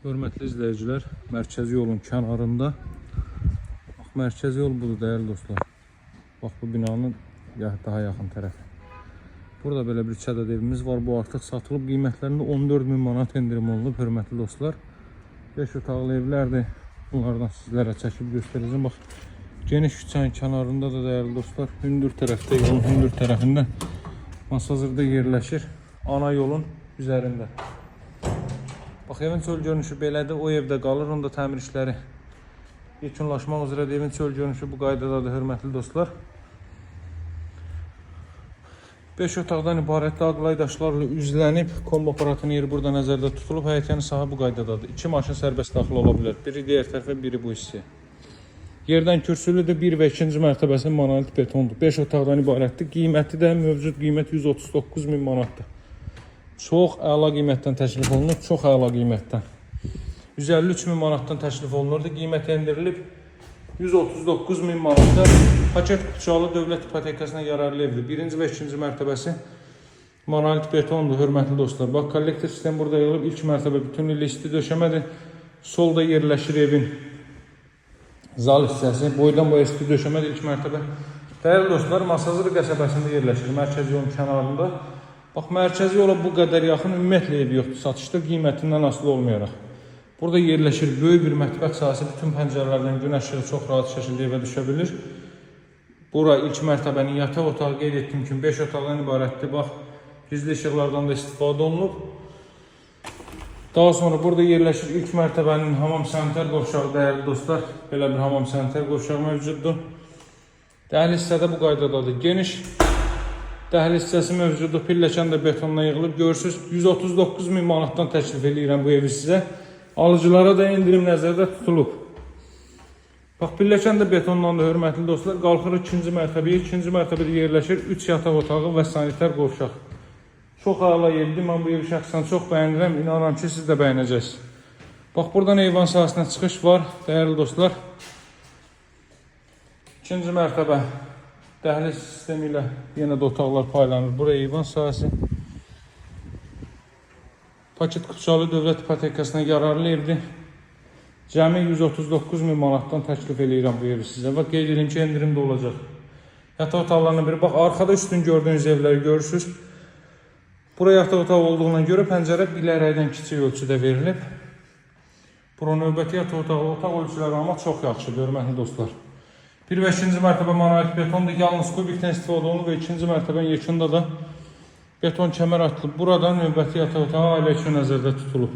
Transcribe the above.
Hörmətli izləyicilər, mərkəzi yolun kənarında. Bax, mərkəzi yol budur, dəyərli dostlar. Bax, bu binanın daha yaxın tərəfi. Burada belə bir 3 ədəd evimiz var. Bu artıq satılıb, qiymətlərində 14.000 manat endirim olunub, hörmətli dostlar. 5 otaqlı evlərdir. Bunlardan sizlərə çəkib göstərəcəm. Bax, geniş küçənin kənarında da dəyərli dostlar, hündür tərəfdə, yolun hündür tərəfində masazırda yerləşir. Ana yolun üzərində. Bax, evin çöl görünüşü belədir. O evdə qalır. Onda təmir işləri yekunlaşmaq üzrədir. Evin çöl görünüşü bu qaydadadır, hörmətli dostlar. 5 otaqdan ibarət ağlay daşlarla üzlənib, kombo aparatının yeri burada nəzərdə tutulub. Həyətyanı sahə bu qaydadadır. 2 maşın sərbəst daxil ola bilər. Biri digər tərəfə, biri bu hissəyə. Yerdən kürsülüdür. 1 və 2-ci mərtəbəsi monolit betondur. 5 otaqdan ibarətdir. Qiyməti də mövcud qiymət 139.000 manatdır. Çox əla qiymətdən təklif olunur. Çox əla qiymətdən. 153.000 manatdan təklif olunurdu. Qiymət endirilib 139.000 manatda. Paket qutçalı dövlət ipotekasına yararlı evdir. 1-ci və 2-ci mərtəbəsi monolit betondur, hörmətli dostlar. Bax, kollektor sistem burada yığılıb. İlk mərtəbə bütünlüklə isti döşəmədir. Solda yerləşir evin zal hissəsi. Boydan boya isti döşəmədir ilk mərtəbə. Dəyərli dostlar, Masazır qəsəbəsində yerləşir. Mərkəzi yolun kənarında. Bax, mərkəzi yola bu qədər yaxın ümumiyyətlə ev yoxdur. Satışda qiymətindən asılı olmayaraq. Burada yerləşir böyük bir mətbəx sahəsi. Bütün pəncərələrdən günəş işığı çox rahat şəkildə evə düşə bilir. Bura ilk mərtəbənin yataq otağı, qeyd etdiyim kimi 5 otaqdan ibarətdir. Bax, gizli işıqlardan da istifadə olunub. Daha sonra burada yerləşir ilk mərtəbənin hamam sanitər qovşağı, dəyərli dostlar. Belə bir hamam sanitər qovşağı mövcuddur. Dəhliz hissədə bu qaydadadır. Geniş dəhliz hissəsi mövcuddur. Pilləkən də betonla yığılıb. Görürsünüz, 139.000 manatdan təklif edirəm bu evi sizə. Alıcılara da endirim nəzərdə tutulub. Bax, pilləkən də betonlandı, hörmətli dostlar. Qalxırıq 2-ci mərtəbəyə. 2-ci mərtəbədə yerləşir 3 yataq otağı və sanitər qovşaq. Çox əla evdir. Mən bu evi şəxsən çox bəyənirəm. İnanıram ki, siz də bəyənəcəksiniz. Bax, buradan eyvan sahəsinə çıxış var, dəyərli dostlar. 2-ci mərtəbə dəhliz sistemi ilə yenə də otaqlar paylanır. Buraya eyvan sahəsi. Paket qutçalı dövlət ipotekasına yararlı evdir. Cəmi 139.000 manatdan təklif edirəm bu evi sizə. Və qeyd edim ki, endirim də olacaq. Yataq otaqlarına biri. Bax, arkada üstün gördüyünüz evləri görürsünüz. Buraya yataq otağı olduğuna görə pəncərə bilərəkdən kiçik ölçüdə verilib. Bura növbəti yataq otağı, otaq ölçüləri amma çox yaxşıdır, hörmətli dostlar. 1 və 2-ci mərtəbə monolit betondur. Yalnız kubikdən istifadə olunur və 2-ci mərtəbənin yekunda da beton kəmər atılıb. Burada növbəti yataq otağı ailə üçün nəzərdə tutulub.